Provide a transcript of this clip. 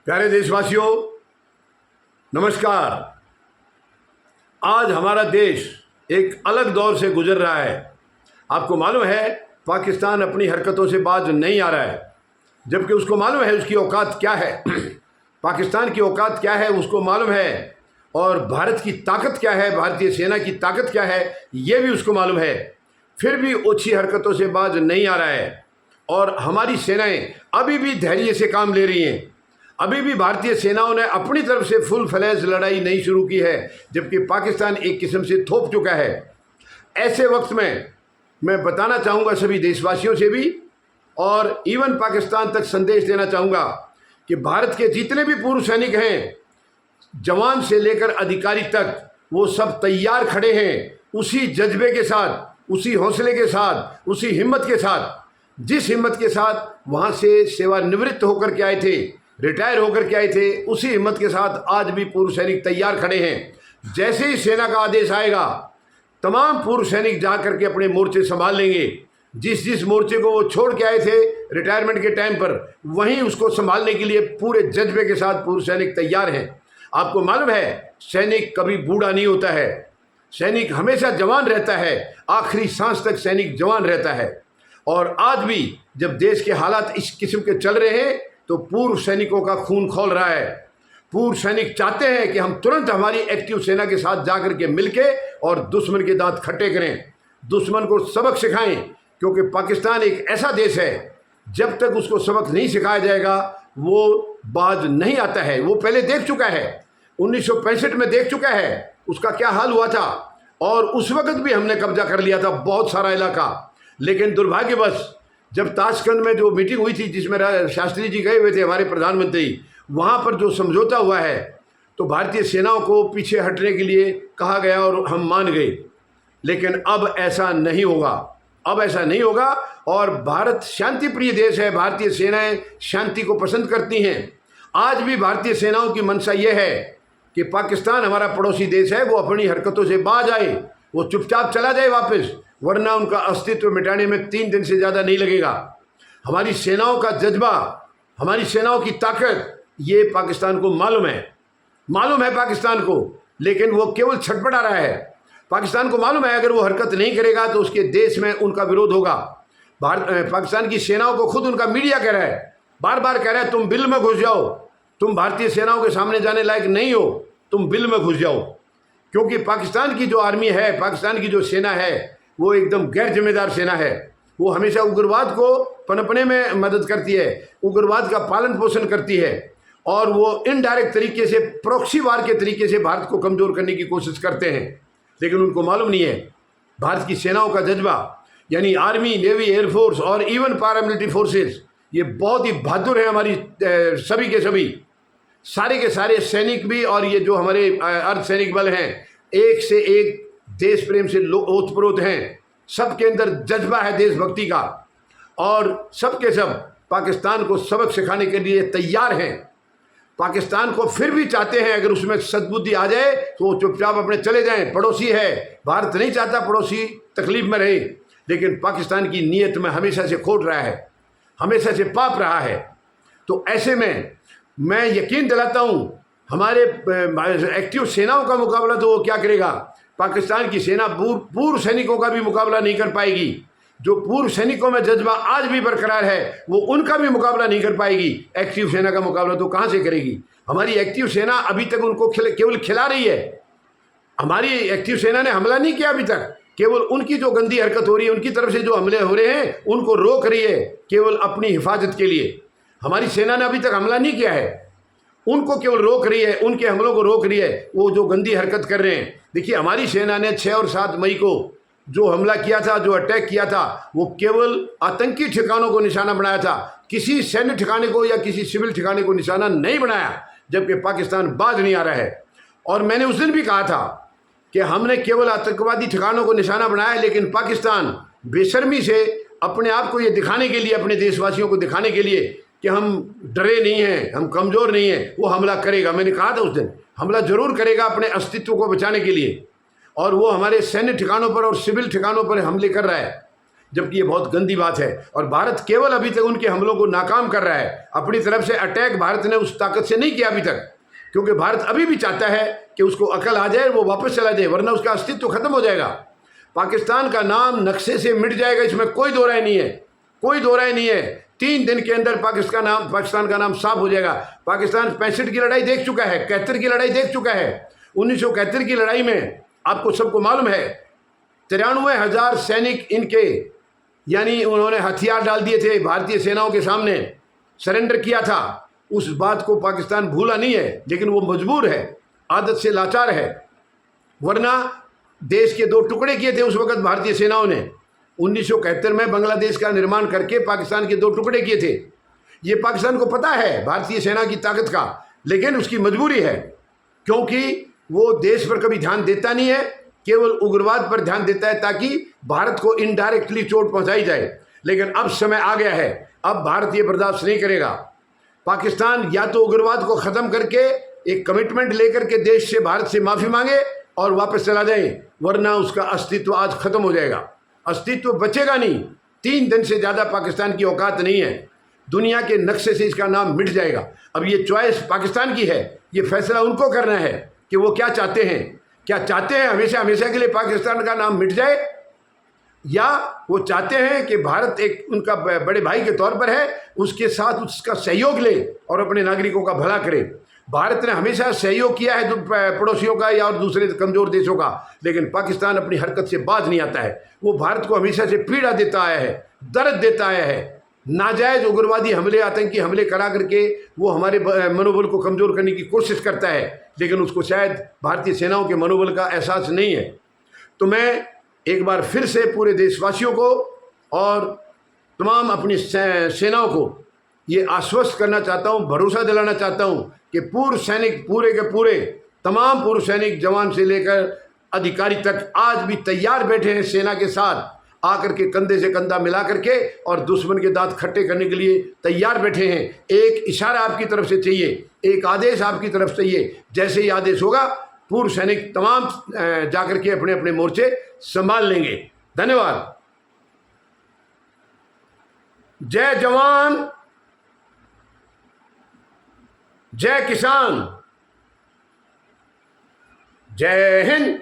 प्यारे देशवासियों, नमस्कार। आज हमारा देश एक अलग दौर से गुजर रहा है। आपको मालूम है पाकिस्तान अपनी हरकतों से बाज नहीं आ रहा है, जबकि उसको मालूम है उसकी औकात क्या है। पाकिस्तान की औकात क्या है उसको मालूम है, और भारत की ताकत क्या है, भारतीय सेना की ताकत क्या है ये भी उसको मालूम है। फिर भी ओछी हरकतों से बाज नहीं आ रहा है, और हमारी सेनाएं अभी भी धैर्य से काम ले रही हैं। अभी भी भारतीय सेनाओं ने अपनी तरफ से फुल फ्लैश लड़ाई नहीं शुरू की है, जबकि पाकिस्तान एक किस्म से थोप चुका है। ऐसे वक्त में मैं बताना चाहूँगा सभी देशवासियों से भी, और इवन पाकिस्तान तक संदेश देना चाहूँगा कि भारत के जितने भी पूर्व सैनिक हैं, जवान से लेकर अधिकारी तक, वो सब तैयार खड़े हैं उसी जज्बे के साथ, उसी हौसले के साथ, उसी हिम्मत के साथ, जिस हिम्मत के साथ वहाँ से सेवानिवृत्त होकर के आए थे, रिटायर होकर के आए थे, उसी हिम्मत के साथ आज भी पूर्व सैनिक तैयार खड़े हैं। जैसे ही सेना का आदेश आएगा, तमाम पूर्व सैनिक जा करके अपने मोर्चे संभाल लेंगे। जिस मोर्चे को वो छोड़ के आए थे रिटायरमेंट के टाइम पर, वहीं उसको संभालने के लिए पूरे जज्बे के साथ पूर्व सैनिक तैयार हैं। आपको मालूम है सैनिक कभी बूढ़ा नहीं होता है, सैनिक हमेशा जवान रहता है, आखिरी सांस तक सैनिक जवान रहता है। और आज भी जब देश के हालात इस किस्म के चल रहे हैं तो पूर्व सैनिकों का खून खौल रहा है। पूर्व सैनिक चाहते हैं कि हम तुरंत हमारी एक्टिव सेना के साथ जाकर के मिलके और दुश्मन के दांत खट्टे करें, दुश्मन को सबक सिखाएं, क्योंकि पाकिस्तान एक ऐसा देश है जब तक उसको सबक नहीं सिखाया जाएगा वो बाज नहीं आता है। वो पहले देख चुका है, 1965 में देख चुका है उसका क्या हाल हुआ था, और उस वक्त भी हमने कब्जा कर लिया था बहुत सारा इलाका। लेकिन दुर्भाग्यवश जब ताशकंद में जो मीटिंग हुई थी जिसमें शास्त्री जी गए हुए थे हमारे प्रधानमंत्री, वहाँ पर जो समझौता हुआ है तो भारतीय सेनाओं को पीछे हटने के लिए कहा गया और हम मान गए। लेकिन अब ऐसा नहीं होगा, अब ऐसा नहीं होगा। और भारत शांति प्रिय देश है, भारतीय सेनाएं शांति को पसंद करती हैं। आज भी भारतीय सेनाओं की मंशा ये है कि पाकिस्तान हमारा पड़ोसी देश है, वो अपनी हरकतों से बाज आए, वो चुपचाप चला जाए वापस, वरना उनका अस्तित्व मिटाने में 3 दिन से ज़्यादा नहीं लगेगा। हमारी सेनाओं का जज्बा, हमारी सेनाओं की ताकत ये पाकिस्तान को मालूम है पाकिस्तान को, लेकिन वो केवल छटपटा रहा है। पाकिस्तान को मालूम है अगर वो हरकत नहीं करेगा तो उसके देश में उनका विरोध होगा। पाकिस्तान की सेनाओं को खुद उनका मीडिया कह रहा है, बार बार कह रहा है तुम बिल में घुस जाओ, तुम भारतीय सेनाओं के सामने जाने लायक नहीं हो, तुम बिल में घुस जाओ। क्योंकि पाकिस्तान की जो आर्मी है, पाकिस्तान की जो सेना है, वो एकदम गैर जिम्मेदार सेना है। वो हमेशा उग्रवाद को पनपने में मदद करती है, उग्रवाद का पालन पोषण करती है, और वो इनडायरेक्ट तरीके से, प्रॉक्सी वार के तरीके से भारत को कमज़ोर करने की कोशिश करते हैं। लेकिन उनको मालूम नहीं है भारत की सेनाओं का जज्बा, यानी आर्मी, नेवी, एयरफोर्स और इवन पैरामिलिट्री फोर्सेस, ये बहुत ही बहादुर हैं। हमारी सभी के सभी, सारे के सारे सैनिक भी, और ये जो हमारे अर्धसैनिक बल हैं, एक से एक देश प्रेम से ओतप्रोत हैं। सबके अंदर जज्बा है देशभक्ति का, और सबके सब पाकिस्तान को सबक सिखाने के लिए तैयार हैं। पाकिस्तान को फिर भी चाहते हैं अगर उसमें सद्बुद्धि आ जाए तो वो चुपचाप अपने चले जाएं, पड़ोसी है। भारत नहीं चाहता पड़ोसी तकलीफ में रहे, लेकिन पाकिस्तान की नीयत में हमेशा से खोट रहा है, हमेशा से पाप रहा है। तो ऐसे में मैं यकीन दिलाता हूँ हमारे एक्टिव सेनाओं का मुकाबला तो वो क्या करेगा, पाकिस्तान की सेना पूर्व सैनिकों का भी मुकाबला नहीं कर पाएगी। जो पूर्व सैनिकों में जज्बा आज भी बरकरार है वो उनका भी मुकाबला नहीं कर पाएगी। एक्टिव सेना का मुकाबला तो कहाँ से करेगी। हमारी एक्टिव सेना अभी तक उनको केवल खिला रही है। हमारी एक्टिव सेना ने हमला नहीं किया अभी तक, केवल उनकी जो गंदी हरकत हो रही है, उनकी तरफ से जो हमले हो रहे हैं उनको रोक रही है, केवल अपनी हिफाजत के लिए। हमारी सेना ने अभी तक हमला नहीं किया है, उनको केवल रोक रही है, उनके हमलों को रोक रही है, वो जो गंदी हरकत कर रहे हैं। देखिए हमारी सेना ने 6 और 7 मई को जो हमला किया था, जो अटैक किया था, वो केवल आतंकी ठिकानों को निशाना बनाया था, किसी सैन्य ठिकाने को या किसी सिविल ठिकाने को निशाना नहीं बनाया, जबकि पाकिस्तान बाज नहीं आ रहा है। और मैंने उस दिन भी कहा था कि हमने केवल आतंकवादी ठिकानों को निशाना बनाया, लेकिन पाकिस्तान बेशर्मी से अपने आप को ये दिखाने के लिए, अपने देशवासियों को दिखाने के लिए कि हम डरे नहीं हैं, हम कमज़ोर नहीं हैं, वो हमला करेगा। मैंने कहा था उस दिन हमला जरूर करेगा अपने अस्तित्व को बचाने के लिए, और वो हमारे सैन्य ठिकानों पर और सिविल ठिकानों पर हमले कर रहा है। जबकि ये बहुत गंदी बात है। और भारत केवल अभी तक उनके हमलों को नाकाम कर रहा है। अपनी तरफ से अटैक भारत ने उस ताकत से नहीं किया अभी तक, क्योंकि भारत अभी भी चाहता है कि उसको अकल आ जाए, वो वापस चला जाए, वरना उसका अस्तित्व खत्म हो जाएगा। पाकिस्तान का नाम नक्शे से मिट जाएगा, इसमें कोई दो राय नहीं है, कोई दो राय नहीं है। 3 दिन के अंदर पाकिस्तान का नाम साफ हो जाएगा। पाकिस्तान 65 की लड़ाई देख चुका है, 71 की लड़ाई देख चुका है। 1971 की लड़ाई में आपको सबको मालूम है 93,000 सैनिक इनके, यानी उन्होंने हथियार डाल दिए थे भारतीय सेनाओं के सामने, सरेंडर किया था। उस बात को पाकिस्तान भूला नहीं है, लेकिन वो मजबूर है, आदत से लाचार है। वरना देश के 2 टुकड़े किए थे उस वक्त भारतीय सेनाओं ने। 1971 में बांग्लादेश का निर्माण करके पाकिस्तान के 2 टुकड़े किए थे। ये पाकिस्तान को पता है भारतीय सेना की ताकत का, लेकिन उसकी मजबूरी है, क्योंकि वो देश पर कभी ध्यान देता नहीं है, केवल उग्रवाद पर ध्यान देता है ताकि भारत को इनडायरेक्टली चोट पहुंचाई जाए। लेकिन अब समय आ गया है, अब भारत ये बर्दाश्त नहीं करेगा। पाकिस्तान या तो उग्रवाद को ख़त्म करके एक कमिटमेंट लेकर के देश से, भारत से माफ़ी मांगे और वापस चला जाए, वरना उसका अस्तित्व आज ख़त्म हो जाएगा, अस्तित्व बचेगा नहीं। 3 दिन से ज़्यादा पाकिस्तान की औकात नहीं है, दुनिया के नक्शे से इसका नाम मिट जाएगा। अब ये चॉइस पाकिस्तान की है, ये फैसला उनको करना है कि वो क्या चाहते हैं। क्या चाहते हैं हमेशा हमेशा के लिए पाकिस्तान का नाम मिट जाए, या वो चाहते हैं कि भारत एक उनका बड़े भाई के तौर पर है, उसके साथ उसका सहयोग ले और अपने नागरिकों का भला करे। भारत ने हमेशा सहयोग किया है पड़ोसियों का या और दूसरे कमज़ोर देशों का, लेकिन पाकिस्तान अपनी हरकत से बाज नहीं आता है। वो भारत को हमेशा से पीड़ा देता आया है, दर्द देता आया है। नाजायज़ उग्रवादी हमले, आतंकी हमले करा करके वो हमारे मनोबल को कमज़ोर करने की कोशिश करता है, लेकिन उसको शायद भारतीय सेनाओं के मनोबल का एहसास नहीं है। तो मैं एक बार फिर से पूरे देशवासियों को और तमाम अपनी सेनाओं को ये आश्वस्त करना चाहता हूँ, भरोसा दिलाना चाहता हूँ कि पूर्व सैनिक, पूरे के पूरे तमाम पूर्व सैनिक, जवान से लेकर अधिकारी तक आज भी तैयार बैठे हैं सेना के साथ, आकर के कंधे से कंधा मिला करके और दुश्मन के दांत खट्टे करने के लिए तैयार बैठे हैं। एक इशारा आपकी तरफ से चाहिए, एक आदेश आपकी तरफ से चाहिए। जैसे ही आदेश होगा पूर्व सैनिक तमाम जाकर के अपने अपने मोर्चे संभाल लेंगे। धन्यवाद। जय जवान, जय किसान, जय हिंद।